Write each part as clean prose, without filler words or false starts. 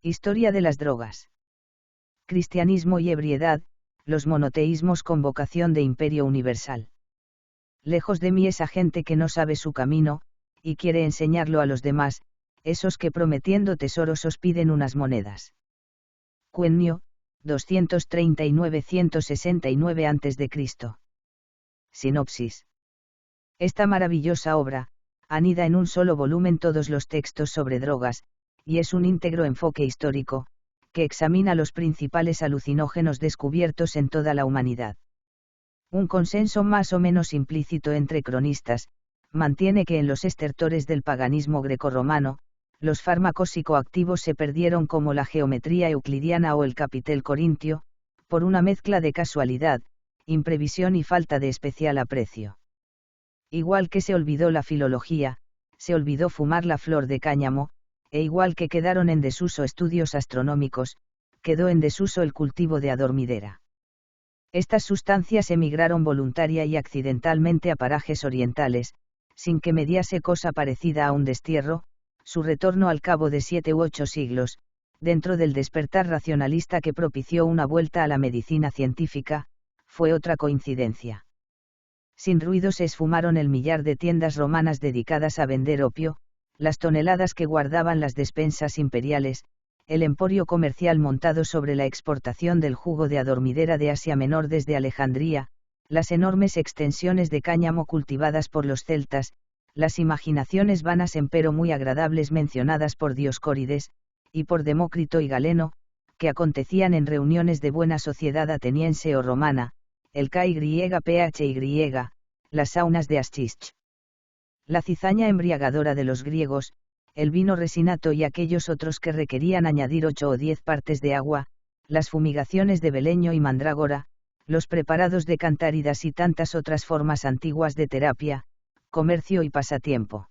Historia de las drogas. Cristianismo y ebriedad, los monoteísmos con vocación de imperio universal. Lejos de mí esa gente que no sabe su camino, y quiere enseñarlo a los demás, esos que prometiendo tesoros os piden unas monedas. Quennio, 239-169 a.C. Sinopsis. Esta maravillosa obra, anida en un solo volumen todos los textos sobre drogas, y es un íntegro enfoque histórico, que examina los principales alucinógenos descubiertos en toda la humanidad. Un consenso más o menos implícito entre cronistas, mantiene que en los estertores del paganismo grecorromano, los fármacos psicoactivos se perdieron como la geometría euclidiana o el capitel corintio, por una mezcla de casualidad, imprevisión y falta de especial aprecio. Igual que se olvidó la filología, se olvidó fumar la flor de cáñamo, e igual que quedaron en desuso estudios astronómicos, quedó en desuso el cultivo de adormidera. Estas sustancias emigraron voluntaria y accidentalmente a parajes orientales, sin que mediase cosa parecida a un destierro, su retorno al cabo de 7 u 8 siglos, dentro del despertar racionalista que propició una vuelta a la medicina científica, fue otra coincidencia. Sin ruido se esfumaron el millar de tiendas romanas dedicadas a vender opio, las toneladas que guardaban las despensas imperiales, el emporio comercial montado sobre la exportación del jugo de adormidera de Asia Menor desde Alejandría, las enormes extensiones de cáñamo cultivadas por los celtas, las imaginaciones vanas empero muy agradables mencionadas por Dioscórides, y por Demócrito y Galeno, que acontecían en reuniones de buena sociedad ateniense o romana, el KYPHY, las saunas de Aschich. La cizaña embriagadora de los griegos, el vino resinato y aquellos otros que requerían añadir 8 o 10 partes de agua, las fumigaciones de beleño y mandrágora, los preparados de cantáridas y tantas otras formas antiguas de terapia, comercio y pasatiempo.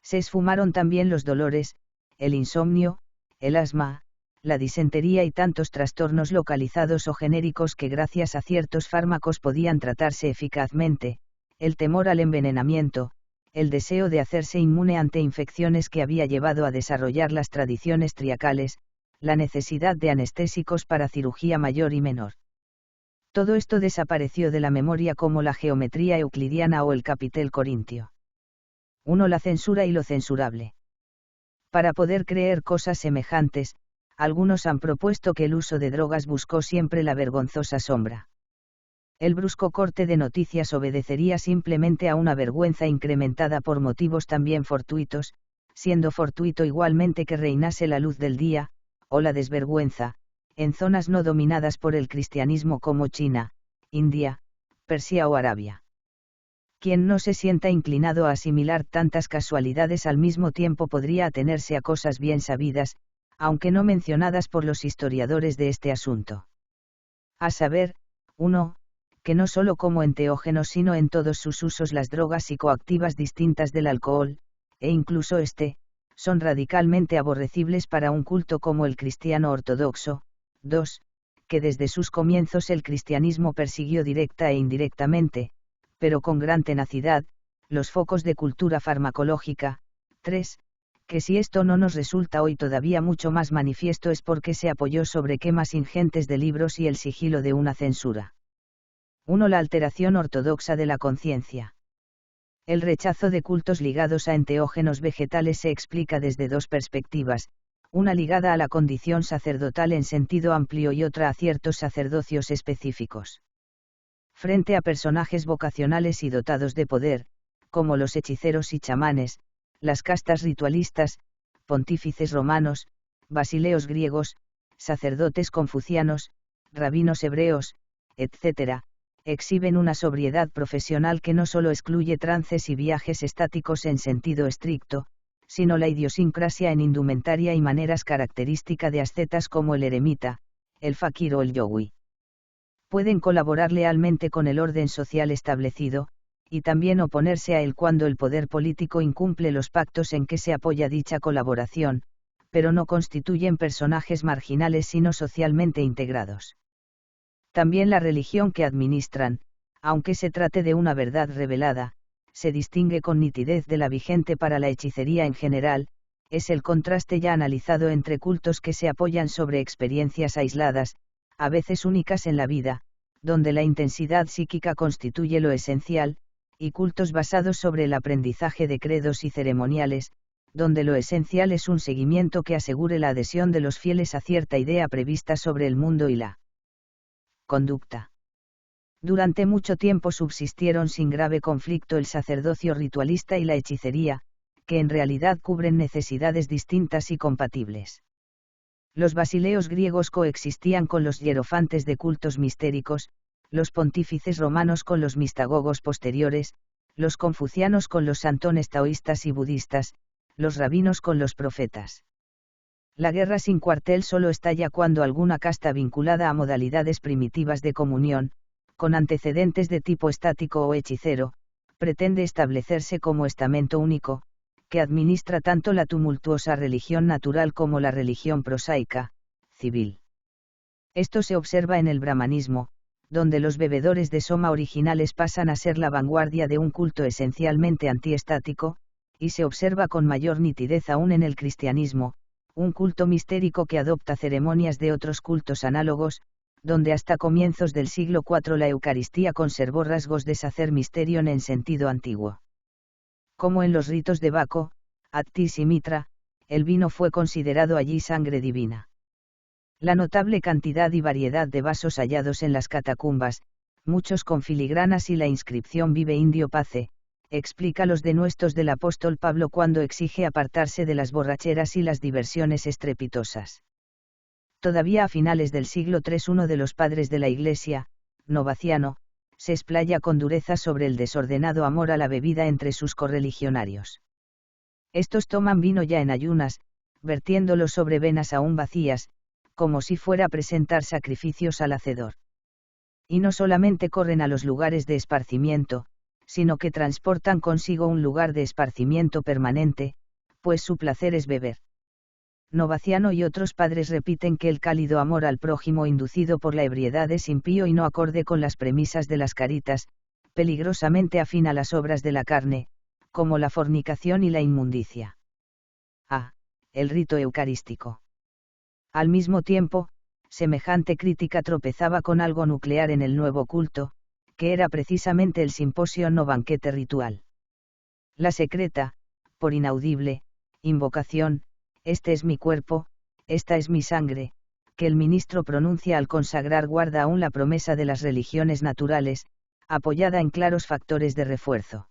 Se esfumaron también los dolores, el insomnio, el asma, la disentería y tantos trastornos localizados o genéricos que gracias a ciertos fármacos podían tratarse eficazmente, el temor al envenenamiento, el deseo de hacerse inmune ante infecciones que había llevado a desarrollar las tradiciones triacales, la necesidad de anestésicos para cirugía mayor y menor. Todo esto desapareció de la memoria como la geometría euclidiana o el capitel corintio. 1. La censura y lo censurable. Para poder creer cosas semejantes, algunos han propuesto que el uso de drogas buscó siempre la vergonzosa sombra. El brusco corte de noticias obedecería simplemente a una vergüenza incrementada por motivos también fortuitos, siendo fortuito igualmente que reinase la luz del día, o la desvergüenza, en zonas no dominadas por el cristianismo como China, India, Persia o Arabia. Quien no se sienta inclinado a asimilar tantas casualidades al mismo tiempo podría atenerse a cosas bien sabidas, aunque no mencionadas por los historiadores de este asunto. A saber, 1. Que no solo como enteógenos sino en todos sus usos las drogas psicoactivas distintas del alcohol, e incluso son radicalmente aborrecibles para un culto como el cristiano ortodoxo. 2. Que desde sus comienzos el cristianismo persiguió directa e indirectamente, pero con gran tenacidad, los focos de cultura farmacológica. 3. Que si esto no nos resulta hoy todavía mucho más manifiesto es porque se apoyó sobre quemas ingentes de libros y el sigilo de una censura. 1. La alteración ortodoxa de la conciencia. El rechazo de cultos ligados a enteógenos vegetales se explica desde dos perspectivas, una ligada a la condición sacerdotal en sentido amplio y otra a ciertos sacerdocios específicos. Frente a personajes vocacionales y dotados de poder, como los hechiceros y chamanes, las castas ritualistas, pontífices romanos, basileos griegos, sacerdotes confucianos, rabinos hebreos, etc., exhiben una sobriedad profesional que no solo excluye trances y viajes estáticos en sentido estricto, sino la idiosincrasia en indumentaria y maneras característica de ascetas como el eremita, el fakir o el yogui. Pueden colaborar lealmente con el orden social establecido, y también oponerse a él cuando el poder político incumple los pactos en que se apoya dicha colaboración, pero no constituyen personajes marginales sino socialmente integrados. También la religión que administran, aunque se trate de una verdad revelada, se distingue con nitidez de la vigente para la hechicería en general, es el contraste ya analizado entre cultos que se apoyan sobre experiencias aisladas, a veces únicas en la vida, donde la intensidad psíquica constituye lo esencial, y cultos basados sobre el aprendizaje de credos y ceremoniales, donde lo esencial es un seguimiento que asegure la adhesión de los fieles a cierta idea prevista sobre el mundo y la conducta. Durante mucho tiempo subsistieron sin grave conflicto el sacerdocio ritualista y la hechicería, que en realidad cubren necesidades distintas y compatibles. Los basileos griegos coexistían con los hierofantes de cultos mistéricos, los pontífices romanos con los mistagogos posteriores, los confucianos con los santones taoístas y budistas, los rabinos con los profetas. La guerra sin cuartel solo estalla cuando alguna casta vinculada a modalidades primitivas de comunión, con antecedentes de tipo estático o hechicero, pretende establecerse como estamento único, que administra tanto la tumultuosa religión natural como la religión prosaica, civil. Esto se observa en el brahmanismo, donde los bebedores de soma originales pasan a ser la vanguardia de un culto esencialmente antiestático, y se observa con mayor nitidez aún en el cristianismo, un culto mistérico que adopta ceremonias de otros cultos análogos, donde hasta comienzos del siglo IV la Eucaristía conservó rasgos de sacer mysterion en sentido antiguo. Como en los ritos de Baco, Attis y Mitra, el vino fue considerado allí sangre divina. La notable cantidad y variedad de vasos hallados en las catacumbas, muchos con filigranas y la inscripción Vive Indio Pace, explica los denuestos del apóstol Pablo cuando exige apartarse de las borracheras y las diversiones estrepitosas. Todavía a finales del siglo III uno de los padres de la Iglesia, Novaciano, se explaya con dureza sobre el desordenado amor a la bebida entre sus correligionarios. Estos toman vino ya en ayunas, vertiéndolo sobre venas aún vacías, como si fuera a presentar sacrificios al Hacedor. Y no solamente corren a los lugares de esparcimiento, sino que transportan consigo un lugar de esparcimiento permanente, pues su placer es beber. Novaciano y otros padres repiten que el cálido amor al prójimo inducido por la ebriedad es impío y no acorde con las premisas de las caritas, peligrosamente afín a las obras de la carne, como la fornicación y la inmundicia. A. El rito eucarístico. Al mismo tiempo, semejante crítica tropezaba con algo nuclear en el nuevo culto, que era precisamente el simposio no banquete ritual. La secreta, por inaudible, invocación, este es mi cuerpo, esta es mi sangre, que el ministro pronuncia al consagrar guarda aún la promesa de las religiones naturales, apoyada en claros factores de refuerzo.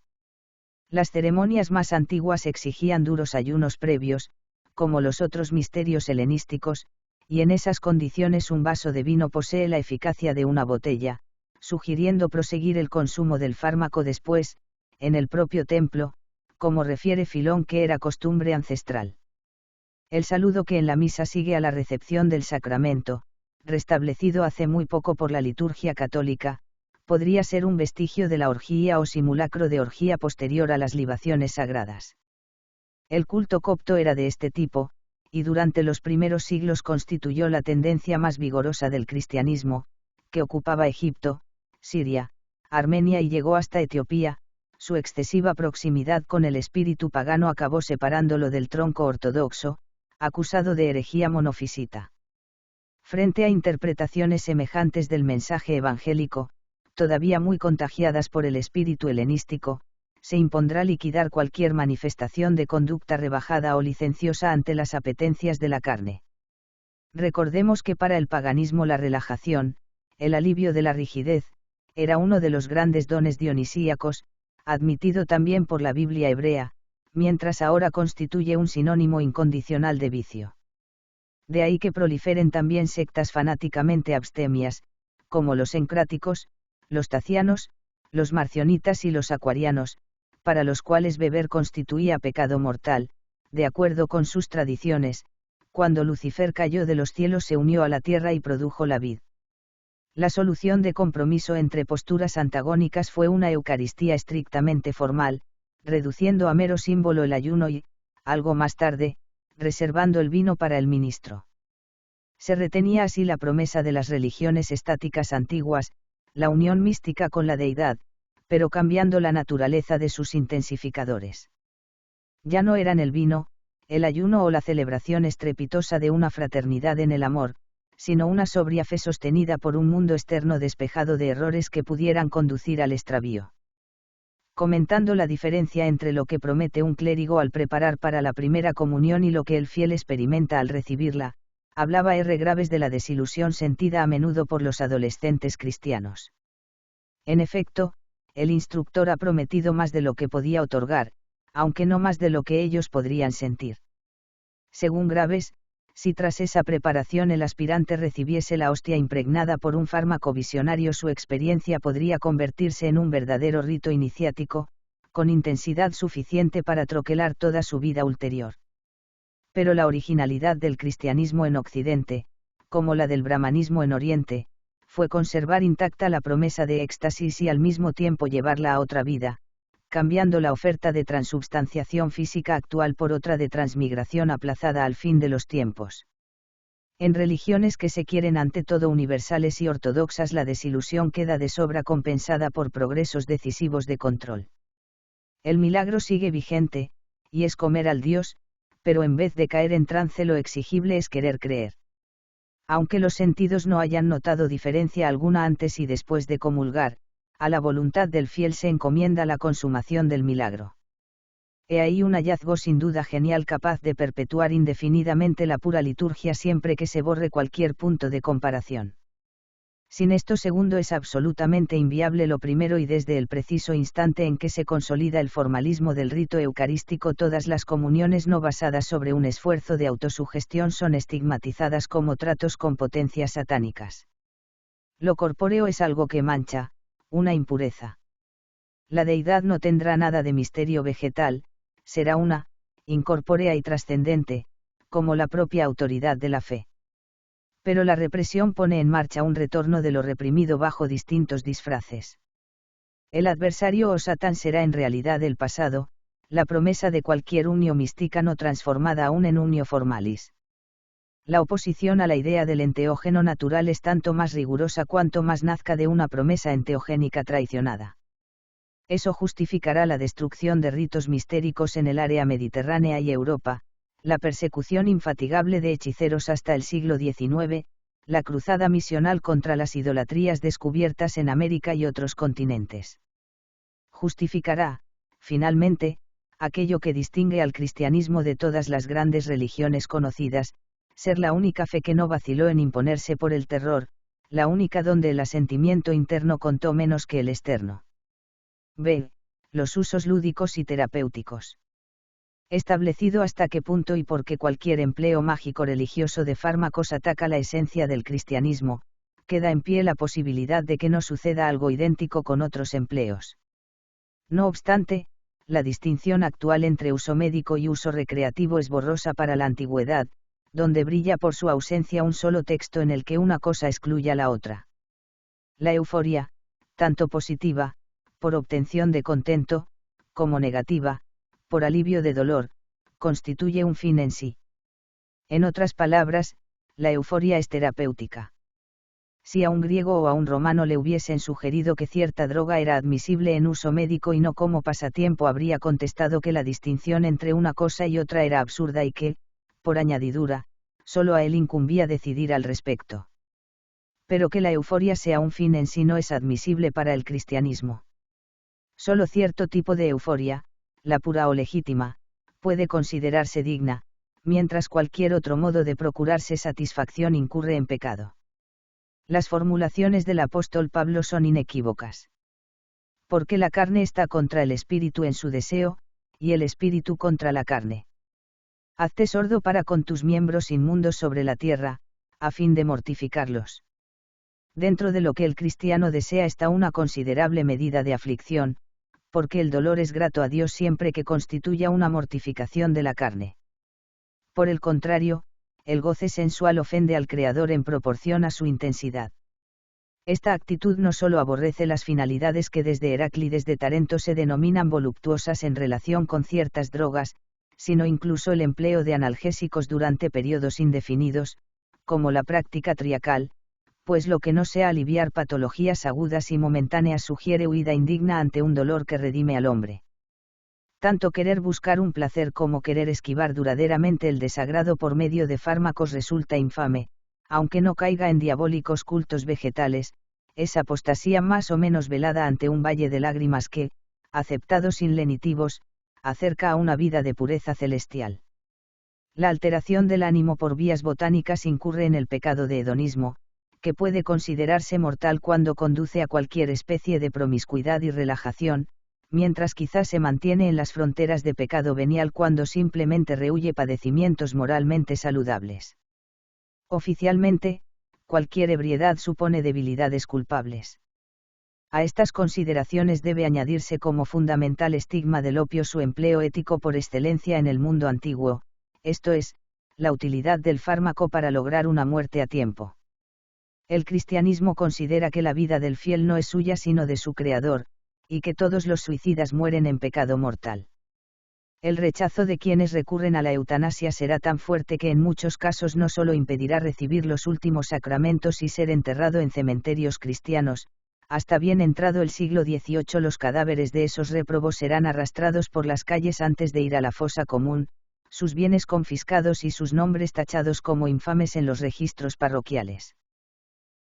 Las ceremonias más antiguas exigían duros ayunos previos, como los otros misterios helenísticos, y en esas condiciones un vaso de vino posee la eficacia de una botella, sugiriendo proseguir el consumo del fármaco después, en el propio templo, como refiere Filón que era costumbre ancestral. El saludo que en la misa sigue a la recepción del sacramento, restablecido hace muy poco por la liturgia católica, podría ser un vestigio de la orgía o simulacro de orgía posterior a las libaciones sagradas. El culto copto era de este tipo, y durante los primeros siglos constituyó la tendencia más vigorosa del cristianismo, que ocupaba Egipto, Siria, Armenia y llegó hasta Etiopía. Su excesiva proximidad con el espíritu pagano acabó separándolo del tronco ortodoxo, acusado de herejía monofisita. Frente a interpretaciones semejantes del mensaje evangélico, todavía muy contagiadas por el espíritu helenístico, se impondrá liquidar cualquier manifestación de conducta rebajada o licenciosa ante las apetencias de la carne. Recordemos que para el paganismo la relajación, el alivio de la rigidez, era uno de los grandes dones dionisíacos, admitido también por la Biblia hebrea, mientras ahora constituye un sinónimo incondicional de vicio. De ahí que proliferen también sectas fanáticamente abstemias, como los encráticos, los tacianos, los marcionitas y los acuarianos, para los cuales beber constituía pecado mortal, de acuerdo con sus tradiciones, cuando Lucifer cayó de los cielos se unió a la tierra y produjo la vid. La solución de compromiso entre posturas antagónicas fue una Eucaristía estrictamente formal, reduciendo a mero símbolo el ayuno y, algo más tarde, reservando el vino para el ministro. Se retenía así la promesa de las religiones estáticas antiguas, la unión mística con la deidad, pero cambiando la naturaleza de sus intensificadores. Ya no eran el vino, el ayuno o la celebración estrepitosa de una fraternidad en el amor, sino una sobria fe sostenida por un mundo externo despejado de errores que pudieran conducir al extravío. Comentando la diferencia entre lo que promete un clérigo al preparar para la primera comunión y lo que el fiel experimenta al recibirla, hablaba Graves de la desilusión sentida a menudo por los adolescentes cristianos. En efecto, el instructor ha prometido más de lo que podía otorgar, aunque no más de lo que ellos podrían sentir. Según Graves, si tras esa preparación el aspirante recibiese la hostia impregnada por un fármaco visionario, su experiencia podría convertirse en un verdadero rito iniciático, con intensidad suficiente para troquelar toda su vida ulterior. Pero la originalidad del cristianismo en Occidente, como la del brahmanismo en Oriente, fue conservar intacta la promesa de éxtasis y al mismo tiempo llevarla a otra vida, cambiando la oferta de transubstanciación física actual por otra de transmigración aplazada al fin de los tiempos. En religiones que se quieren ante todo universales y ortodoxas, la desilusión queda de sobra compensada por progresos decisivos de control. El milagro sigue vigente, y es comer al Dios, pero en vez de caer en trance lo exigible es querer creer. Aunque los sentidos no hayan notado diferencia alguna antes y después de comulgar, a la voluntad del fiel se encomienda la consumación del milagro. He ahí un hallazgo sin duda genial capaz de perpetuar indefinidamente la pura liturgia siempre que se borre cualquier punto de comparación. Sin esto segundo es absolutamente inviable lo primero, y desde el preciso instante en que se consolida el formalismo del rito eucarístico, todas las comuniones no basadas sobre un esfuerzo de autosugestión son estigmatizadas como tratos con potencias satánicas. Lo corpóreo es algo que mancha, una impureza. La deidad no tendrá nada de misterio vegetal, será una, incorpórea y trascendente, como la propia autoridad de la fe. Pero la represión pone en marcha un retorno de lo reprimido bajo distintos disfraces. El adversario o Satán será en realidad el pasado, la promesa de cualquier unio mysticano transformada aún en unio formalis. La oposición a la idea del enteógeno natural es tanto más rigurosa cuanto más nazca de una promesa enteogénica traicionada. Eso justificará la destrucción de ritos mistéricos en el área mediterránea y Europa, la persecución infatigable de hechiceros hasta el siglo XIX, la cruzada misional contra las idolatrías descubiertas en América y otros continentes. Justificará, finalmente, aquello que distingue al cristianismo de todas las grandes religiones conocidas, ser la única fe que no vaciló en imponerse por el terror, la única donde el asentimiento interno contó menos que el externo. B. Los usos lúdicos y terapéuticos. Establecido hasta qué punto y por qué cualquier empleo mágico religioso de fármacos ataca la esencia del cristianismo, queda en pie la posibilidad de que no suceda algo idéntico con otros empleos. No obstante, la distinción actual entre uso médico y uso recreativo es borrosa para la antigüedad, donde brilla por su ausencia un solo texto en el que una cosa excluya la otra. La euforia, tanto positiva, por obtención de contento, como negativa, por alivio de dolor, constituye un fin en sí. En otras palabras, la euforia es terapéutica. Si a un griego o a un romano le hubiesen sugerido que cierta droga era admisible en uso médico y no como pasatiempo, habría contestado que la distinción entre una cosa y otra era absurda y que, por añadidura, solo a él incumbía decidir al respecto. Pero que la euforia sea un fin en sí no es admisible para el cristianismo. Solo cierto tipo de euforia, la pura o legítima, puede considerarse digna, mientras cualquier otro modo de procurarse satisfacción incurre en pecado. Las formulaciones del apóstol Pablo son inequívocas. Porque la carne está contra el espíritu en su deseo, y el espíritu contra la carne. Hazte sordo para con tus miembros inmundos sobre la tierra, a fin de mortificarlos. Dentro de lo que el cristiano desea está una considerable medida de aflicción, porque el dolor es grato a Dios siempre que constituya una mortificación de la carne. Por el contrario, el goce sensual ofende al Creador en proporción a su intensidad. Esta actitud no solo aborrece las finalidades que desde Heráclides de Tarento se denominan voluptuosas en relación con ciertas drogas, sino incluso el empleo de analgésicos durante periodos indefinidos, como la práctica triacal, pues lo que no sea aliviar patologías agudas y momentáneas sugiere huida indigna ante un dolor que redime al hombre. Tanto querer buscar un placer como querer esquivar duraderamente el desagrado por medio de fármacos resulta infame, aunque no caiga en diabólicos cultos vegetales, es apostasía más o menos velada ante un valle de lágrimas que, aceptado sin lenitivos, acerca a una vida de pureza celestial. La alteración del ánimo por vías botánicas incurre en el pecado de hedonismo, que puede considerarse mortal cuando conduce a cualquier especie de promiscuidad y relajación, mientras quizás se mantiene en las fronteras de pecado venial cuando simplemente rehúye padecimientos moralmente saludables. Oficialmente, cualquier ebriedad supone debilidades culpables. A estas consideraciones debe añadirse como fundamental estigma del opio su empleo ético por excelencia en el mundo antiguo, esto es, la utilidad del fármaco para lograr una muerte a tiempo. El cristianismo considera que la vida del fiel no es suya sino de su Creador, y que todos los suicidas mueren en pecado mortal. El rechazo de quienes recurren a la eutanasia será tan fuerte que en muchos casos no solo impedirá recibir los últimos sacramentos y ser enterrado en cementerios cristianos, hasta bien entrado el siglo XVIII los cadáveres de esos réprobos serán arrastrados por las calles antes de ir a la fosa común, sus bienes confiscados y sus nombres tachados como infames en los registros parroquiales.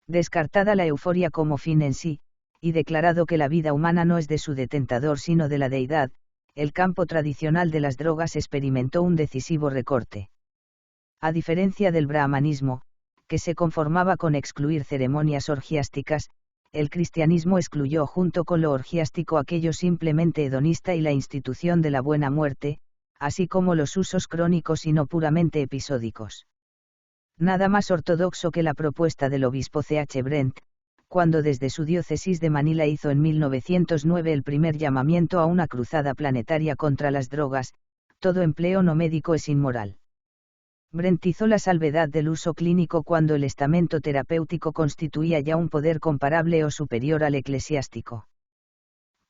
Descartada la euforia como fin en sí, y declarado que la vida humana no es de su detentador sino de la deidad, el campo tradicional de las drogas experimentó un decisivo recorte. A diferencia del brahmanismo, que se conformaba con excluir ceremonias orgiásticas, el cristianismo excluyó junto con lo orgiástico aquello simplemente hedonista y la institución de la buena muerte, así como los usos crónicos y no puramente episódicos. Nada más ortodoxo que la propuesta del obispo C. H. Brent, cuando desde su diócesis de Manila hizo en 1909 el primer llamamiento a una cruzada planetaria contra las drogas, todo empleo no médico es inmoral. Brent hizo la salvedad del uso clínico cuando el estamento terapéutico constituía ya un poder comparable o superior al eclesiástico.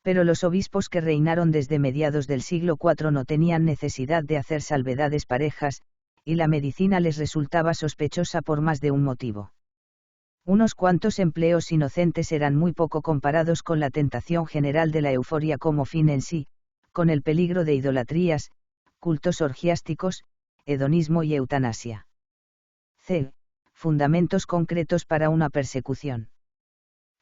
Pero los obispos que reinaron desde mediados del siglo IV no tenían necesidad de hacer salvedades parejas, y la medicina les resultaba sospechosa por más de un motivo. Unos cuantos empleos inocentes eran muy poco comparados con la tentación general de la euforia como fin en sí, con el peligro de idolatrías, cultos orgiásticos, hedonismo y eutanasia. C. Fundamentos concretos para una persecución.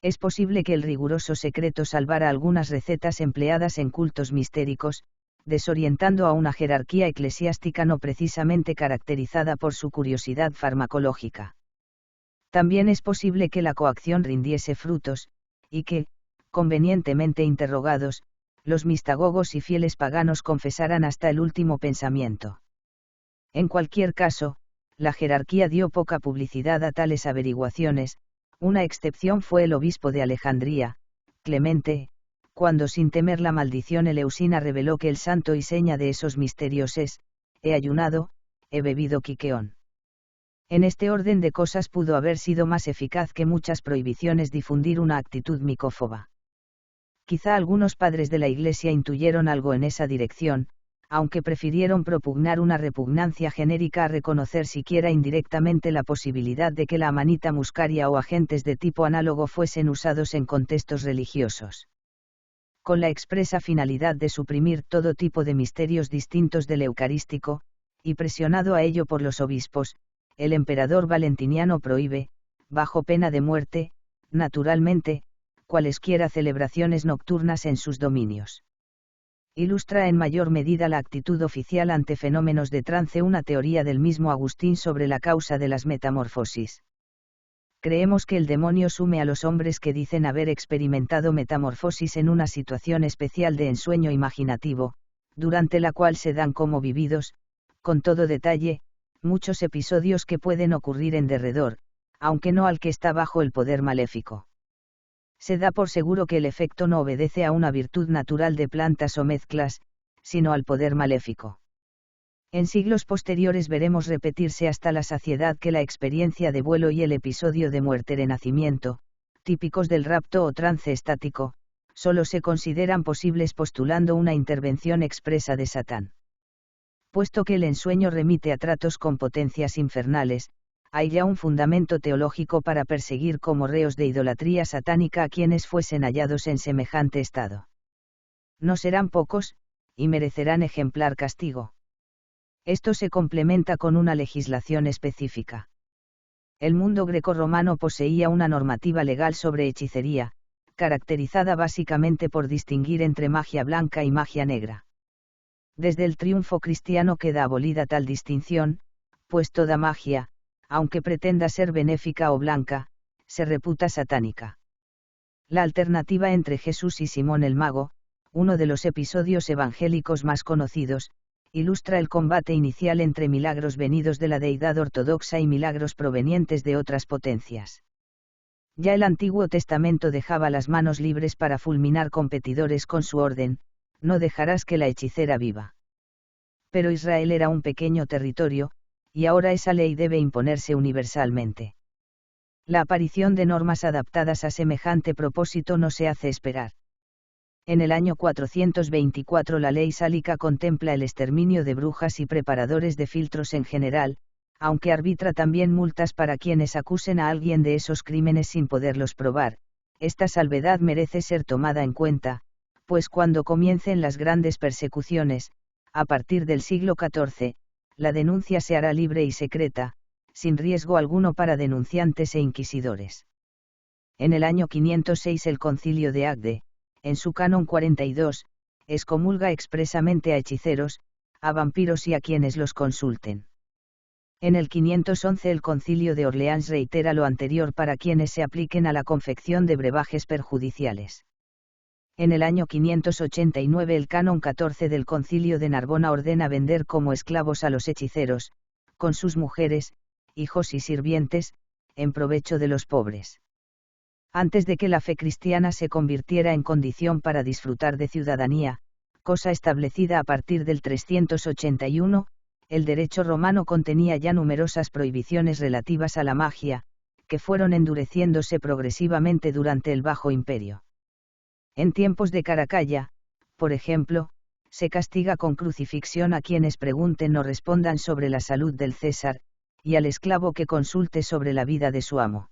Es posible que el riguroso secreto salvara algunas recetas empleadas en cultos mistéricos, desorientando a una jerarquía eclesiástica no precisamente caracterizada por su curiosidad farmacológica. También es posible que la coacción rindiese frutos, y que, convenientemente interrogados, los mistagogos y fieles paganos confesaran hasta el último pensamiento. En cualquier caso, la jerarquía dio poca publicidad a tales averiguaciones, una excepción fue el obispo de Alejandría, Clemente, cuando sin temer la maldición eleusina reveló que el santo y seña de esos misterios es, he ayunado, he bebido quiqueón. En este orden de cosas pudo haber sido más eficaz que muchas prohibiciones difundir una actitud micófoba. Quizá algunos padres de la Iglesia intuyeron algo en esa dirección, aunque prefirieron propugnar una repugnancia genérica a reconocer siquiera indirectamente la posibilidad de que la amanita muscaria o agentes de tipo análogo fuesen usados en contextos religiosos. Con la expresa finalidad de suprimir todo tipo de misterios distintos del eucarístico, y presionado a ello por los obispos, el emperador Valentiniano prohíbe, bajo pena de muerte, naturalmente, cualesquiera celebraciones nocturnas en sus dominios. Ilustra en mayor medida la actitud oficial ante fenómenos de trance una teoría del mismo Agustín sobre la causa de las metamorfosis. Creemos que el demonio sume a los hombres que dicen haber experimentado metamorfosis en una situación especial de ensueño imaginativo, durante la cual se dan como vividos, con todo detalle, muchos episodios que pueden ocurrir en derredor, aunque no al que está bajo el poder maléfico. Se da por seguro que el efecto no obedece a una virtud natural de plantas o mezclas, sino al poder maléfico. En siglos posteriores veremos repetirse hasta la saciedad que la experiencia de vuelo y el episodio de muerte-renacimiento, típicos del rapto o trance estático, solo se consideran posibles postulando una intervención expresa de Satán. Puesto que el ensueño remite a tratos con potencias infernales, hay ya un fundamento teológico para perseguir como reos de idolatría satánica a quienes fuesen hallados en semejante estado. No serán pocos, y merecerán ejemplar castigo. Esto se complementa con una legislación específica. El mundo grecorromano poseía una normativa legal sobre hechicería, caracterizada básicamente por distinguir entre magia blanca y magia negra. Desde el triunfo cristiano queda abolida tal distinción, pues toda magia, aunque pretenda ser benéfica o blanca, se reputa satánica. La alternativa entre Jesús y Simón el Mago, uno de los episodios evangélicos más conocidos, ilustra el combate inicial entre milagros venidos de la deidad ortodoxa y milagros provenientes de otras potencias. Ya el Antiguo Testamento dejaba las manos libres para fulminar competidores con su orden, no dejarás que la hechicera viva. Pero Israel era un pequeño territorio, y ahora esa ley debe imponerse universalmente. La aparición de normas adaptadas a semejante propósito no se hace esperar. En el año 424 la ley sálica contempla el exterminio de brujas y preparadores de filtros en general, aunque arbitra también multas para quienes acusen a alguien de esos crímenes sin poderlos probar. Esta salvedad merece ser tomada en cuenta, pues cuando comiencen las grandes persecuciones, a partir del siglo XIV, la denuncia se hará libre y secreta, sin riesgo alguno para denunciantes e inquisidores. En el año 506 el Concilio de Agde, en su Canon 42, excomulga expresamente a hechiceros, a vampiros y a quienes los consulten. En el 511 el Concilio de Orleans reitera lo anterior para quienes se apliquen a la confección de brebajes perjudiciales. En el año 589 el Canon 14 del Concilio de Narbona ordena vender como esclavos a los hechiceros, con sus mujeres, hijos y sirvientes, en provecho de los pobres. Antes de que la fe cristiana se convirtiera en condición para disfrutar de ciudadanía, cosa establecida a partir del 381, el derecho romano contenía ya numerosas prohibiciones relativas a la magia, que fueron endureciéndose progresivamente durante el Bajo Imperio. En tiempos de Caracalla, por ejemplo, se castiga con crucifixión a quienes pregunten o respondan sobre la salud del César, y al esclavo que consulte sobre la vida de su amo.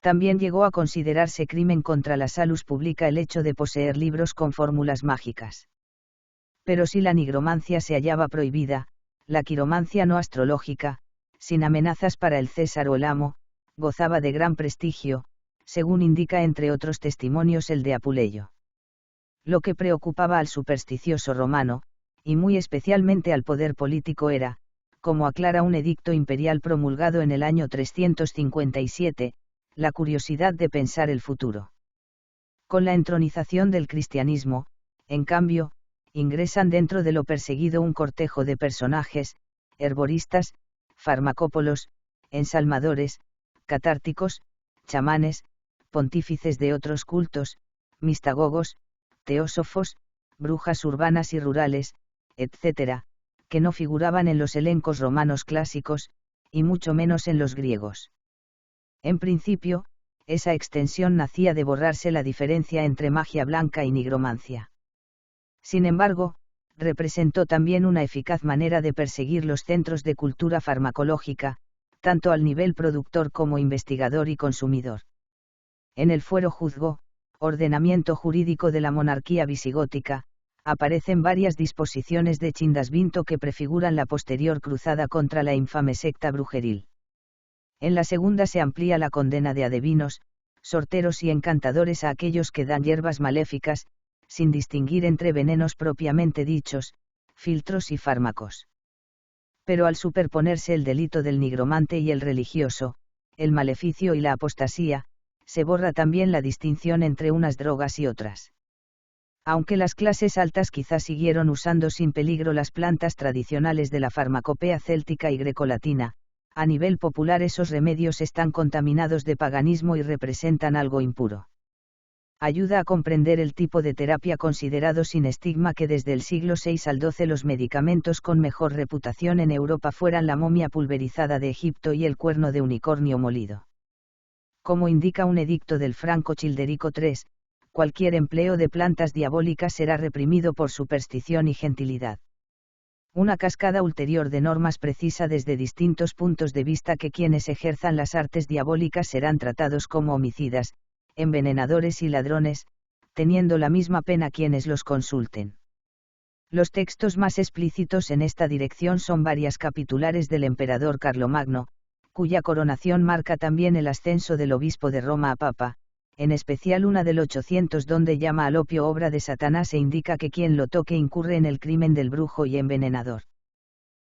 También llegó a considerarse crimen contra la salus publica el hecho de poseer libros con fórmulas mágicas. Pero si la nigromancia se hallaba prohibida, la quiromancia no astrológica, sin amenazas para el César o el amo, gozaba de gran prestigio, según indica entre otros testimonios el de Apuleyo. Lo que preocupaba al supersticioso romano, y muy especialmente al poder político era, como aclara un edicto imperial promulgado en el año 357, la curiosidad de pensar el futuro. Con la entronización del cristianismo, en cambio, ingresan dentro de lo perseguido un cortejo de personajes, herboristas, farmacópolos, ensalmadores, catárticos, chamanes, pontífices de otros cultos, mistagogos, teósofos, brujas urbanas y rurales, etc., que no figuraban en los elencos romanos clásicos, y mucho menos en los griegos. En principio, esa extensión nacía de borrarse la diferencia entre magia blanca y nigromancia. Sin embargo, representó también una eficaz manera de perseguir los centros de cultura farmacológica, tanto al nivel productor como investigador y consumidor. En el Fuero Juzgo, ordenamiento jurídico de la monarquía visigótica, aparecen varias disposiciones de Chindasvinto que prefiguran la posterior cruzada contra la infame secta brujeril. En la segunda se amplía la condena de adivinos, sorteros y encantadores a aquellos que dan hierbas maléficas, sin distinguir entre venenos propiamente dichos, filtros y fármacos. Pero al superponerse el delito del nigromante y el religioso, el maleficio y la apostasía, se borra también la distinción entre unas drogas y otras. Aunque las clases altas quizás siguieron usando sin peligro las plantas tradicionales de la farmacopea céltica y grecolatina, a nivel popular esos remedios están contaminados de paganismo y representan algo impuro. Ayuda a comprender el tipo de terapia considerado sin estigma que desde el siglo VI al XII los medicamentos con mejor reputación en Europa fueran la momia pulverizada de Egipto y el cuerno de unicornio molido. Como indica un edicto del Franco Childerico III, cualquier empleo de plantas diabólicas será reprimido por superstición y gentilidad. Una cascada ulterior de normas precisa desde distintos puntos de vista que quienes ejerzan las artes diabólicas serán tratados como homicidas, envenenadores y ladrones, teniendo la misma pena quienes los consulten. Los textos más explícitos en esta dirección son varias capitulares del emperador Carlomagno, cuya coronación marca también el ascenso del obispo de Roma a papa, en especial una del 800 donde llama al opio obra de Satanás e indica que quien lo toque incurre en el crimen del brujo y envenenador.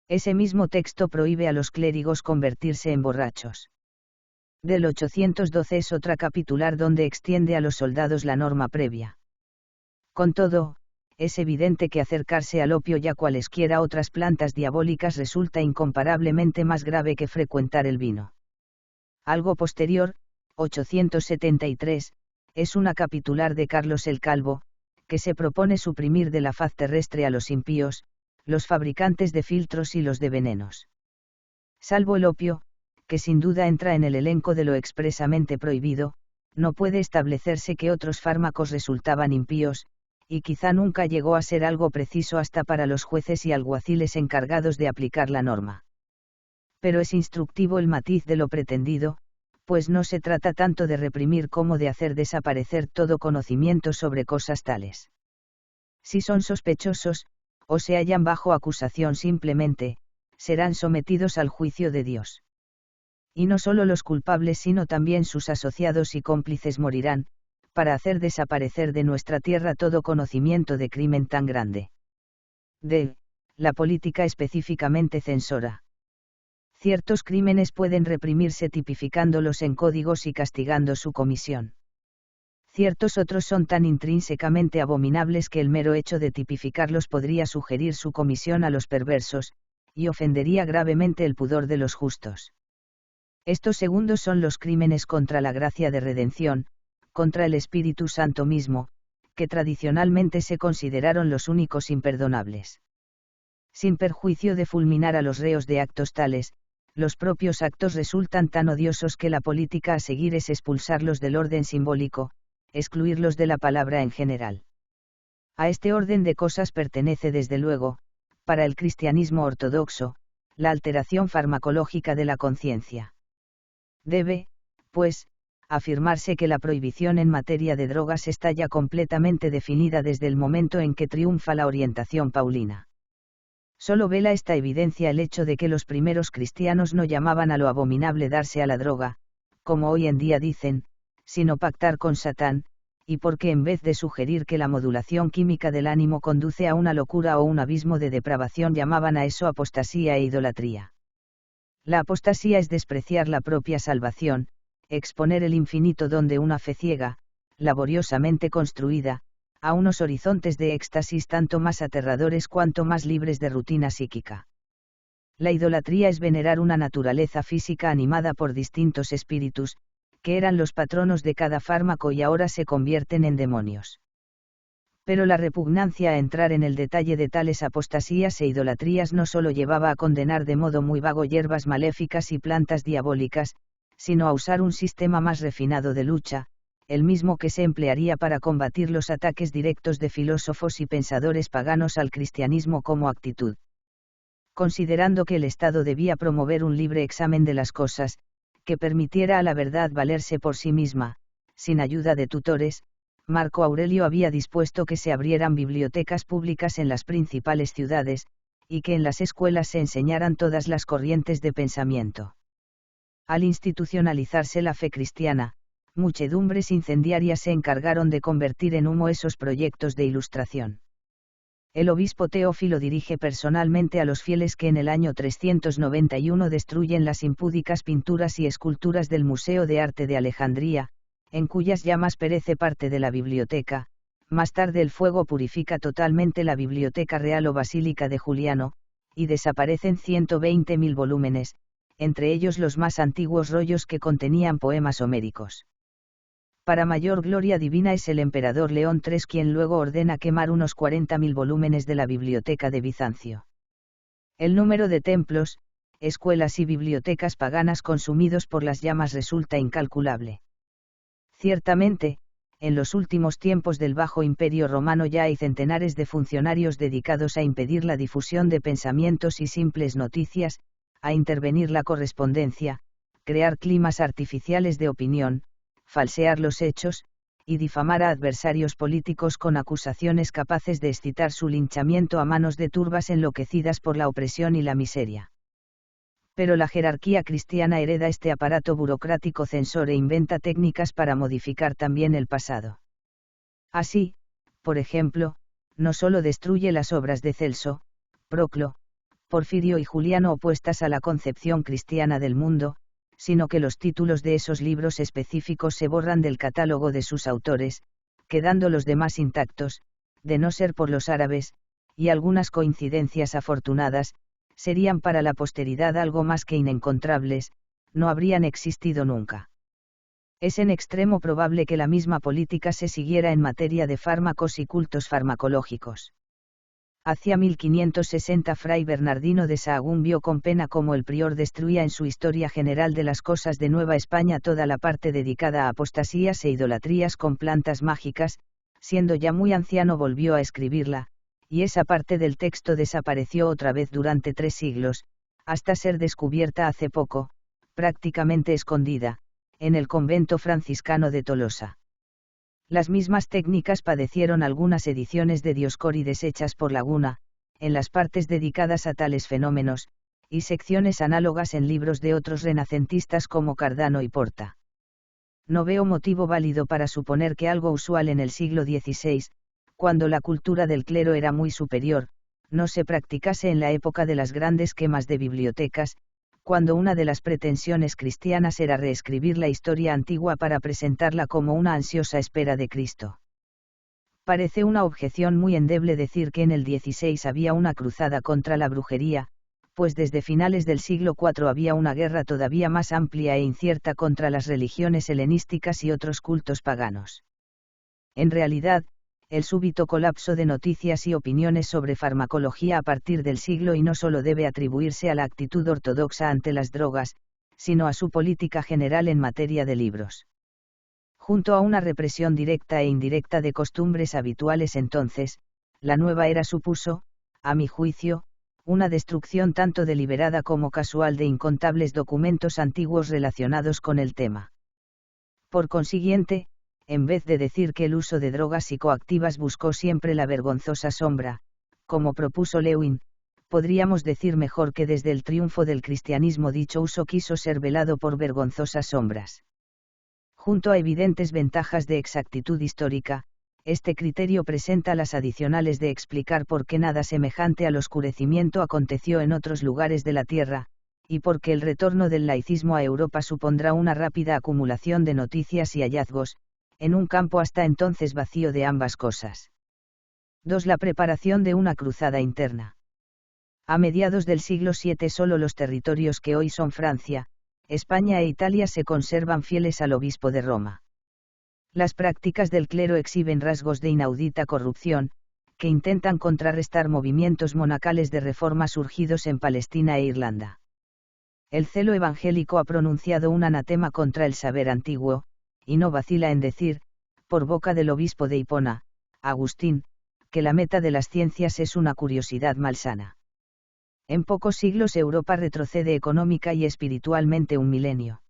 Ese mismo texto prohíbe a los clérigos convertirse en borrachos. Del 812 es otra capitular donde extiende a los soldados la norma previa. Con todo, es evidente que acercarse al opio y a cualesquiera otras plantas diabólicas resulta incomparablemente más grave que frecuentar el vino. Algo posterior, 873, es una capitular de Carlos el Calvo, que se propone suprimir de la faz terrestre a los impíos, los fabricantes de filtros y los de venenos. Salvo el opio, que sin duda entra en el elenco de lo expresamente prohibido, no puede establecerse que otros fármacos resultaban impíos, y quizá nunca llegó a ser algo preciso hasta para los jueces y alguaciles encargados de aplicar la norma. Pero es instructivo el matiz de lo pretendido, pues no se trata tanto de reprimir como de hacer desaparecer todo conocimiento sobre cosas tales. Si son sospechosos, o se hallan bajo acusación simplemente, serán sometidos al juicio de Dios. Y no solo los culpables sino también sus asociados y cómplices morirán, para hacer desaparecer de nuestra tierra todo conocimiento de crimen tan grande. D. La política específicamente censora. Ciertos crímenes pueden reprimirse tipificándolos en códigos y castigando su comisión. Ciertos otros son tan intrínsecamente abominables que el mero hecho de tipificarlos podría sugerir su comisión a los perversos, y ofendería gravemente el pudor de los justos. Estos segundos son los crímenes contra la gracia de redención, contra el Espíritu Santo mismo, que tradicionalmente se consideraron los únicos imperdonables. Sin perjuicio de fulminar a los reos de actos tales, los propios actos resultan tan odiosos que la política a seguir es expulsarlos del orden simbólico, excluirlos de la palabra en general. A este orden de cosas pertenece desde luego, para el cristianismo ortodoxo, la alteración farmacológica de la conciencia. Debe, pues, afirmarse que la prohibición en materia de drogas está ya completamente definida desde el momento en que triunfa la orientación paulina. Solo vela esta evidencia el hecho de que los primeros cristianos no llamaban a lo abominable darse a la droga, como hoy en día dicen, sino pactar con Satán, y porque en vez de sugerir que la modulación química del ánimo conduce a una locura o un abismo de depravación llamaban a eso apostasía e idolatría. La apostasía es despreciar la propia salvación, exponer el infinito don de una fe ciega, laboriosamente construida, a unos horizontes de éxtasis tanto más aterradores cuanto más libres de rutina psíquica. La idolatría es venerar una naturaleza física animada por distintos espíritus, que eran los patronos de cada fármaco y ahora se convierten en demonios. Pero la repugnancia a entrar en el detalle de tales apostasías e idolatrías no solo llevaba a condenar de modo muy vago hierbas maléficas y plantas diabólicas, sino a usar un sistema más refinado de lucha, el mismo que se emplearía para combatir los ataques directos de filósofos y pensadores paganos al cristianismo como actitud. Considerando que el Estado debía promover un libre examen de las cosas, que permitiera a la verdad valerse por sí misma, sin ayuda de tutores, Marco Aurelio había dispuesto que se abrieran bibliotecas públicas en las principales ciudades, y que en las escuelas se enseñaran todas las corrientes de pensamiento. Al institucionalizarse la fe cristiana, muchedumbres incendiarias se encargaron de convertir en humo esos proyectos de ilustración. El obispo Teófilo dirige personalmente a los fieles que en el año 391 destruyen las impúdicas pinturas y esculturas del Museo de Arte de Alejandría, en cuyas llamas perece parte de la biblioteca. Más tarde el fuego purifica totalmente la biblioteca real o basílica de Juliano, y desaparecen 120.000 volúmenes, entre ellos los más antiguos rollos que contenían poemas homéricos. Para mayor gloria divina es el emperador León III quien luego ordena quemar unos 40.000 volúmenes de la biblioteca de Bizancio. El número de templos, escuelas y bibliotecas paganas consumidos por las llamas resulta incalculable. Ciertamente, en los últimos tiempos del Bajo Imperio Romano ya hay centenares de funcionarios dedicados a impedir la difusión de pensamientos y simples noticias, a intervenir la correspondencia, crear climas artificiales de opinión, falsear los hechos, y difamar a adversarios políticos con acusaciones capaces de excitar su linchamiento a manos de turbas enloquecidas por la opresión y la miseria. Pero la jerarquía cristiana hereda este aparato burocrático censor e inventa técnicas para modificar también el pasado. Así, por ejemplo, no solo destruye las obras de Celso, Proclo, Porfirio y Juliano opuestas a la concepción cristiana del mundo, sino que los títulos de esos libros específicos se borran del catálogo de sus autores, quedando los demás intactos, de no ser por los árabes, y algunas coincidencias afortunadas, serían para la posteridad algo más que inencontrables, no habrían existido nunca. Es en extremo probable que la misma política se siguiera en materia de fármacos y cultos farmacológicos. Hacia 1560 Fray Bernardino de Sahagún vio con pena cómo el prior destruía en su Historia General de las Cosas de Nueva España toda la parte dedicada a apostasías e idolatrías con plantas mágicas, siendo ya muy anciano volvió a escribirla, y esa parte del texto desapareció otra vez durante 3 siglos, hasta ser descubierta hace poco, prácticamente escondida, en el convento franciscano de Tolosa. Las mismas técnicas padecieron algunas ediciones de Dioscórides hechas por Laguna, en las partes dedicadas a tales fenómenos, y secciones análogas en libros de otros renacentistas como Cardano y Porta. No veo motivo válido para suponer que algo usual en el siglo XVI, cuando la cultura del clero era muy superior, no se practicase en la época de las grandes quemas de bibliotecas, cuando una de las pretensiones cristianas era reescribir la historia antigua para presentarla como una ansiosa espera de Cristo. Parece una objeción muy endeble decir que en el XVI había una cruzada contra la brujería, pues desde finales del siglo IV había una guerra todavía más amplia e incierta contra las religiones helenísticas y otros cultos paganos. En realidad, el súbito colapso de noticias y opiniones sobre farmacología a partir del siglo I no solo debe atribuirse a la actitud ortodoxa ante las drogas, sino a su política general en materia de libros. Junto a una represión directa e indirecta de costumbres habituales entonces, la nueva era supuso, a mi juicio, una destrucción tanto deliberada como casual de incontables documentos antiguos relacionados con el tema. Por consiguiente, en vez de decir que el uso de drogas psicoactivas buscó siempre la vergonzosa sombra, como propuso Lewin, podríamos decir mejor que desde el triunfo del cristianismo dicho uso quiso ser velado por vergonzosas sombras. Junto a evidentes ventajas de exactitud histórica, este criterio presenta las adicionales de explicar por qué nada semejante al oscurecimiento aconteció en otros lugares de la Tierra, y por qué el retorno del laicismo a Europa supondrá una rápida acumulación de noticias y hallazgos, en un campo hasta entonces vacío de ambas cosas. 2. La preparación de una cruzada interna. A mediados del siglo VII solo los territorios que hoy son Francia, España e Italia se conservan fieles al obispo de Roma. Las prácticas del clero exhiben rasgos de inaudita corrupción, que intentan contrarrestar movimientos monacales de reforma surgidos en Palestina e Irlanda. El celo evangélico ha pronunciado un anatema contra el saber antiguo, y no vacila en decir, por boca del obispo de Hipona, Agustín, que la meta de las ciencias es una curiosidad malsana. En pocos siglos Europa retrocede económica y espiritualmente un milenio.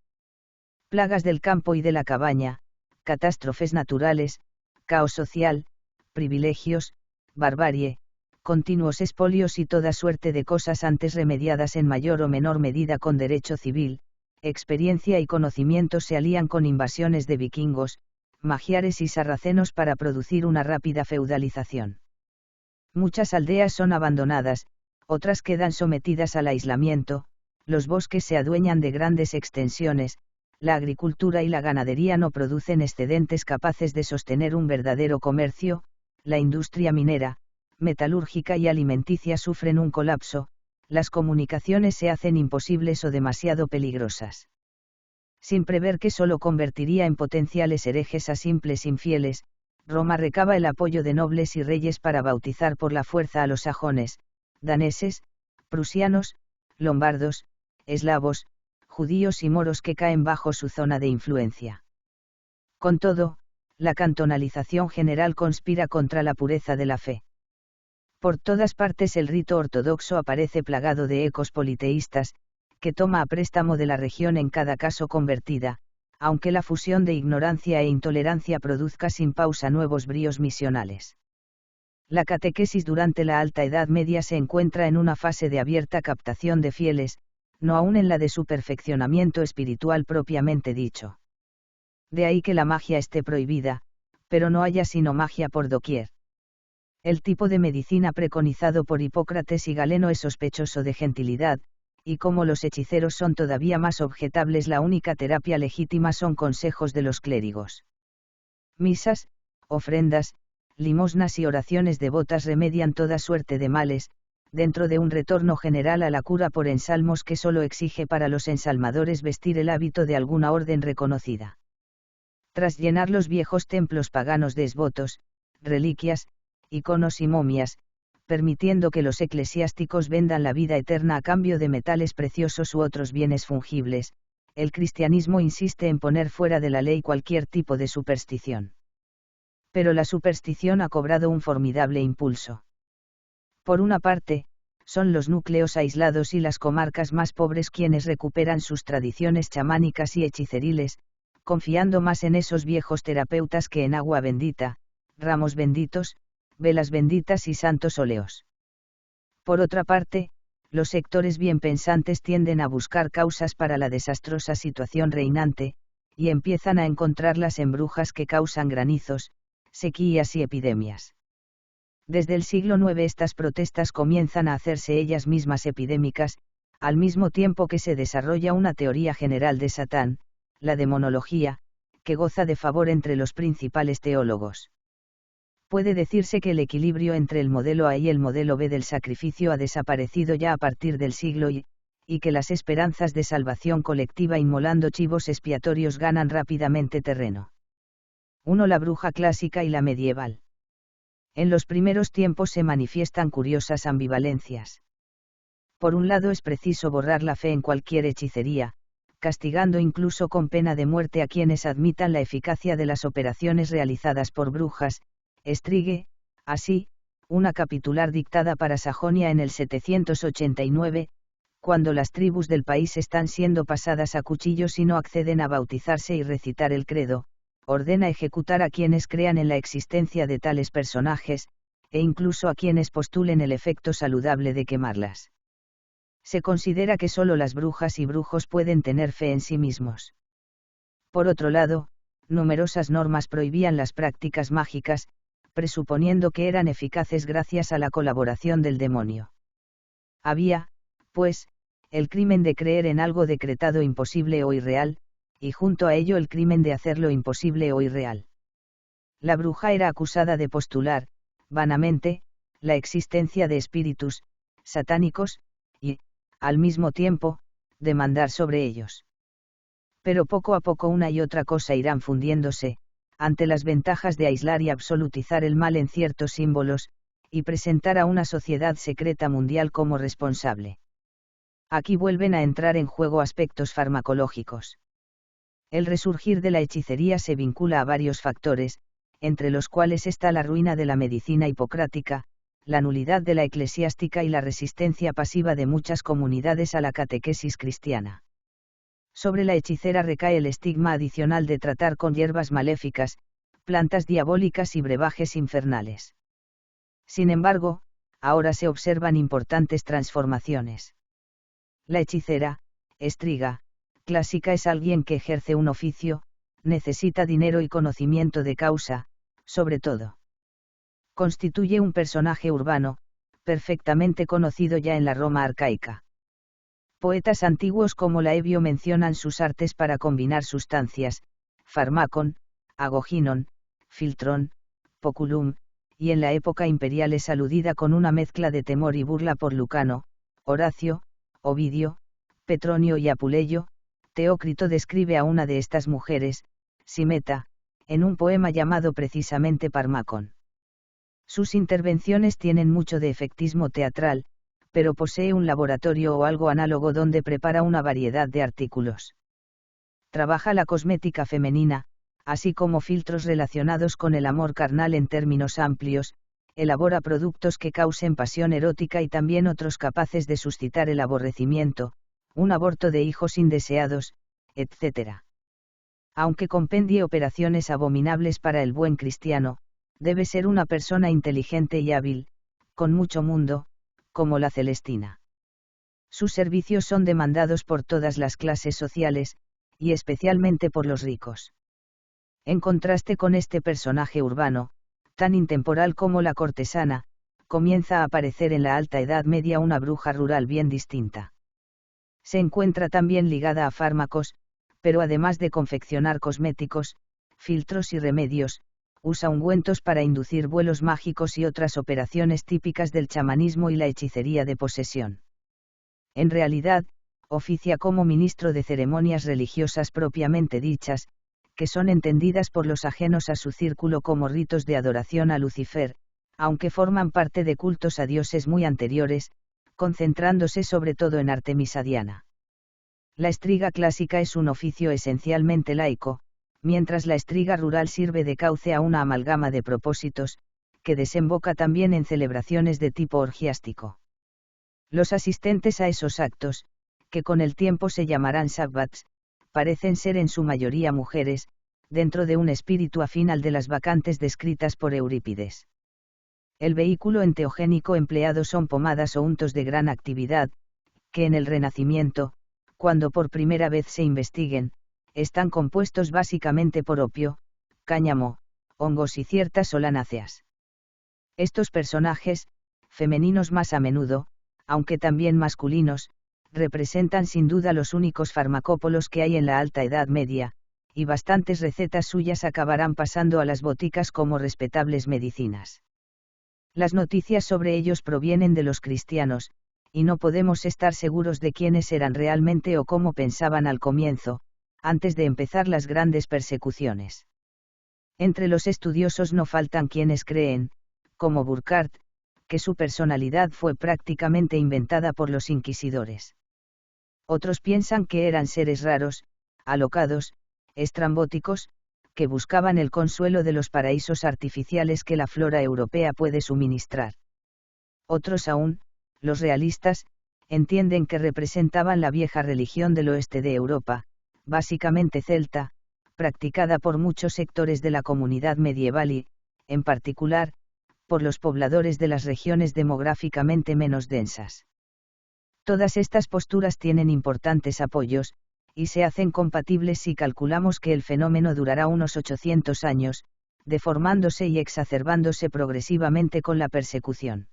Plagas del campo y de la cabaña, catástrofes naturales, caos social, privilegios, barbarie, continuos expolios y toda suerte de cosas antes remediadas en mayor o menor medida con derecho civil, experiencia y conocimiento se alían con invasiones de vikingos, magiares y sarracenos para producir una rápida feudalización. Muchas aldeas son abandonadas, otras quedan sometidas al aislamiento, los bosques se adueñan de grandes extensiones, la agricultura y la ganadería no producen excedentes capaces de sostener un verdadero comercio, la industria minera, metalúrgica y alimenticia sufren un colapso, las comunicaciones se hacen imposibles o demasiado peligrosas. Sin prever que solo convertiría en potenciales herejes a simples infieles, Roma recaba el apoyo de nobles y reyes para bautizar por la fuerza a los sajones, daneses, prusianos, lombardos, eslavos, judíos y moros que caen bajo su zona de influencia. Con todo, la cantonalización general conspira contra la pureza de la fe. Por todas partes el rito ortodoxo aparece plagado de ecos politeístas, que toma a préstamo de la región en cada caso convertida, aunque la fusión de ignorancia e intolerancia produzca sin pausa nuevos bríos misionales. La catequesis durante la Alta Edad Media se encuentra en una fase de abierta captación de fieles, no aún en la de su perfeccionamiento espiritual propiamente dicho. De ahí que la magia esté prohibida, pero no haya sino magia por doquier. El tipo de medicina preconizado por Hipócrates y Galeno es sospechoso de gentilidad, y como los hechiceros son todavía más objetables, la única terapia legítima son consejos de los clérigos. Misas, ofrendas, limosnas y oraciones devotas remedian toda suerte de males, dentro de un retorno general a la cura por ensalmos que solo exige para los ensalmadores vestir el hábito de alguna orden reconocida. Tras llenar los viejos templos paganos de esvotos, reliquias, iconos y momias, permitiendo que los eclesiásticos vendan la vida eterna a cambio de metales preciosos u otros bienes fungibles, el cristianismo insiste en poner fuera de la ley cualquier tipo de superstición. Pero la superstición ha cobrado un formidable impulso. Por una parte, son los núcleos aislados y las comarcas más pobres quienes recuperan sus tradiciones chamánicas y hechiceriles, confiando más en esos viejos terapeutas que en agua bendita, ramos benditos, velas benditas y santos óleos. Por otra parte, los sectores bien pensantes tienden a buscar causas para la desastrosa situación reinante, y empiezan a encontrarlas en brujas que causan granizos, sequías y epidemias. Desde el siglo IX estas protestas comienzan a hacerse ellas mismas epidémicas, al mismo tiempo que se desarrolla una teoría general de Satán, la demonología, que goza de favor entre los principales teólogos. Puede decirse que el equilibrio entre el modelo A y el modelo B del sacrificio ha desaparecido ya a partir del siglo I, y que las esperanzas de salvación colectiva inmolando chivos expiatorios ganan rápidamente terreno. 1. La bruja clásica y la medieval. En los primeros tiempos se manifiestan curiosas ambivalencias. Por un lado es preciso borrar la fe en cualquier hechicería, castigando incluso con pena de muerte a quienes admitan la eficacia de las operaciones realizadas por brujas. Strigue, así, una capitular dictada para Sajonia en el 789, cuando las tribus del país están siendo pasadas a cuchillos y no acceden a bautizarse y recitar el credo, ordena ejecutar a quienes crean en la existencia de tales personajes, e incluso a quienes postulen el efecto saludable de quemarlas. Se considera que solo las brujas y brujos pueden tener fe en sí mismos. Por otro lado, numerosas normas prohibían las prácticas mágicas, presuponiendo que eran eficaces gracias a la colaboración del demonio. Había, pues, el crimen de creer en algo decretado imposible o irreal, y junto a ello el crimen de hacerlo imposible o irreal. La bruja era acusada de postular, vanamente, la existencia de espíritus satánicos, y, al mismo tiempo, de mandar sobre ellos. Pero poco a poco una y otra cosa irán fundiéndose, ante las ventajas de aislar y absolutizar el mal en ciertos símbolos, y presentar a una sociedad secreta mundial como responsable. Aquí vuelven a entrar en juego aspectos farmacológicos. El resurgir de la hechicería se vincula a varios factores, entre los cuales está la ruina de la medicina hipocrática, la nulidad de la eclesiástica y la resistencia pasiva de muchas comunidades a la catequesis cristiana. Sobre la hechicera recae el estigma adicional de tratar con hierbas maléficas, plantas diabólicas y brebajes infernales. Sin embargo, ahora se observan importantes transformaciones. La hechicera, estriga, clásica es alguien que ejerce un oficio, necesita dinero y conocimiento de causa, sobre todo. Constituye un personaje urbano, perfectamente conocido ya en la Roma arcaica. Poetas antiguos como Laevio mencionan sus artes para combinar sustancias, farmacon, agoginon, filtron, poculum, y en la época imperial es aludida con una mezcla de temor y burla por Lucano, Horacio, Ovidio, Petronio y Apuleyo. Teócrito describe a una de estas mujeres, Simeta, en un poema llamado precisamente Parmacon. Sus intervenciones tienen mucho de efectismo teatral, pero posee un laboratorio o algo análogo donde prepara una variedad de artículos. Trabaja la cosmética femenina, así como filtros relacionados con el amor carnal en términos amplios, elabora productos que causen pasión erótica y también otros capaces de suscitar el aborrecimiento, un aborto de hijos indeseados, etc. Aunque compendie operaciones abominables para el buen cristiano, debe ser una persona inteligente y hábil, con mucho mundo, como la Celestina. Sus servicios son demandados por todas las clases sociales, y especialmente por los ricos. En contraste con este personaje urbano, tan intemporal como la cortesana, comienza a aparecer en la Alta Edad Media una bruja rural bien distinta. Se encuentra también ligada a fármacos, pero además de confeccionar cosméticos, filtros y remedios, usa ungüentos para inducir vuelos mágicos y otras operaciones típicas del chamanismo y la hechicería de posesión. En realidad, oficia como ministro de ceremonias religiosas propiamente dichas, que son entendidas por los ajenos a su círculo como ritos de adoración a Lucifer, aunque forman parte de cultos a dioses muy anteriores, concentrándose sobre todo en Artemisa Diana. La estriga clásica es un oficio esencialmente laico, mientras la estriga rural sirve de cauce a una amalgama de propósitos, que desemboca también en celebraciones de tipo orgiástico. Los asistentes a esos actos, que con el tiempo se llamarán sabbats, parecen ser en su mayoría mujeres, dentro de un espíritu afín al de las bacantes descritas por Eurípides. El vehículo enteogénico empleado son pomadas o untos de gran actividad, que en el Renacimiento, cuando por primera vez se investiguen, están compuestos básicamente por opio, cáñamo, hongos y ciertas solanáceas. Estos personajes, femeninos más a menudo, aunque también masculinos, representan sin duda los únicos farmacópolos que hay en la Alta Edad Media, y bastantes recetas suyas acabarán pasando a las boticas como respetables medicinas. Las noticias sobre ellos provienen de los cristianos, y no podemos estar seguros de quiénes eran realmente o cómo pensaban al comienzo, antes de empezar las grandes persecuciones. Entre los estudiosos no faltan quienes creen, como Burckhardt, que su personalidad fue prácticamente inventada por los inquisidores. Otros piensan que eran seres raros, alocados, estrambóticos, que buscaban el consuelo de los paraísos artificiales que la flora europea puede suministrar. Otros aún, los realistas, entienden que representaban la vieja religión del oeste de Europa, básicamente celta, practicada por muchos sectores de la comunidad medieval y, en particular, por los pobladores de las regiones demográficamente menos densas. Todas estas posturas tienen importantes apoyos, y se hacen compatibles si calculamos que el fenómeno durará unos 800 años, deformándose y exacerbándose progresivamente con la persecución.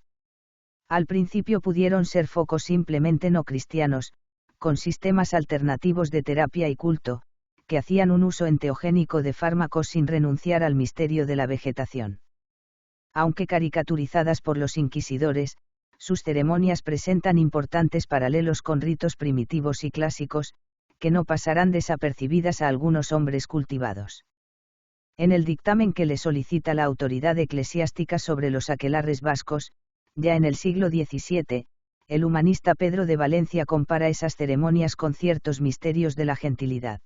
Al principio pudieron ser focos simplemente no cristianos, con sistemas alternativos de terapia y culto, que hacían un uso enteogénico de fármacos sin renunciar al misterio de la vegetación. Aunque caricaturizadas por los inquisidores, sus ceremonias presentan importantes paralelos con ritos primitivos y clásicos, que no pasarán desapercibidas a algunos hombres cultivados. En el dictamen que le solicita la autoridad eclesiástica sobre los aquelarres vascos, ya en el siglo XVII, el humanista Pedro de Valencia compara esas ceremonias con ciertos misterios de la gentilidad.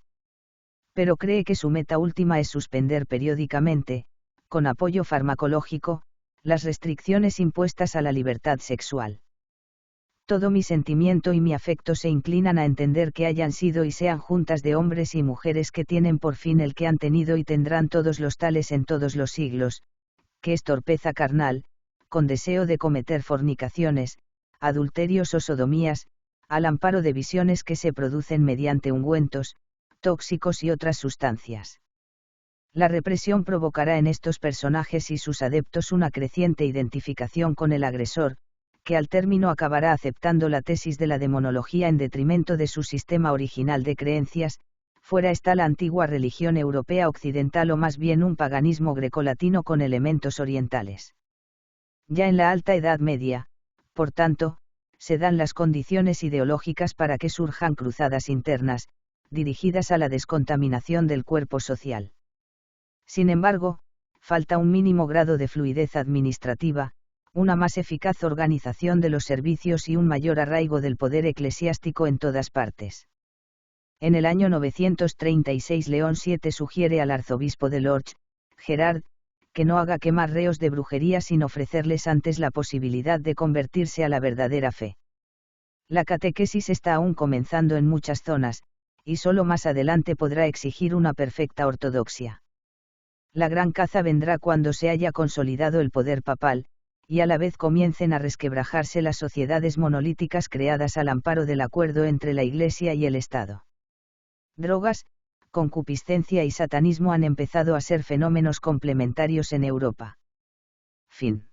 Pero cree que su meta última es suspender periódicamente, con apoyo farmacológico, las restricciones impuestas a la libertad sexual. Todo mi sentimiento y mi afecto se inclinan a entender que hayan sido y sean juntas de hombres y mujeres que tienen por fin el que han tenido y tendrán todos los tales en todos los siglos, que es torpeza carnal, con deseo de cometer fornicaciones, adulterios o sodomías, al amparo de visiones que se producen mediante ungüentos, tóxicos y otras sustancias. La represión provocará en estos personajes y sus adeptos una creciente identificación con el agresor, que al término acabará aceptando la tesis de la demonología en detrimento de su sistema original de creencias. Fuera está la antigua religión europea occidental o más bien un paganismo grecolatino con elementos orientales. Ya en la Alta Edad Media, por tanto, se dan las condiciones ideológicas para que surjan cruzadas internas, dirigidas a la descontaminación del cuerpo social. Sin embargo, falta un mínimo grado de fluidez administrativa, una más eficaz organización de los servicios y un mayor arraigo del poder eclesiástico en todas partes. En el año 936 León VII sugiere al arzobispo de Lorch, Gerard, que no haga quemar reos de brujería sin ofrecerles antes la posibilidad de convertirse a la verdadera fe. La catequesis está aún comenzando en muchas zonas, y solo más adelante podrá exigir una perfecta ortodoxia. La gran caza vendrá cuando se haya consolidado el poder papal, y a la vez comiencen a resquebrajarse las sociedades monolíticas creadas al amparo del acuerdo entre la Iglesia y el Estado. Drogas, concupiscencia y satanismo han empezado a ser fenómenos complementarios en Europa. Fin.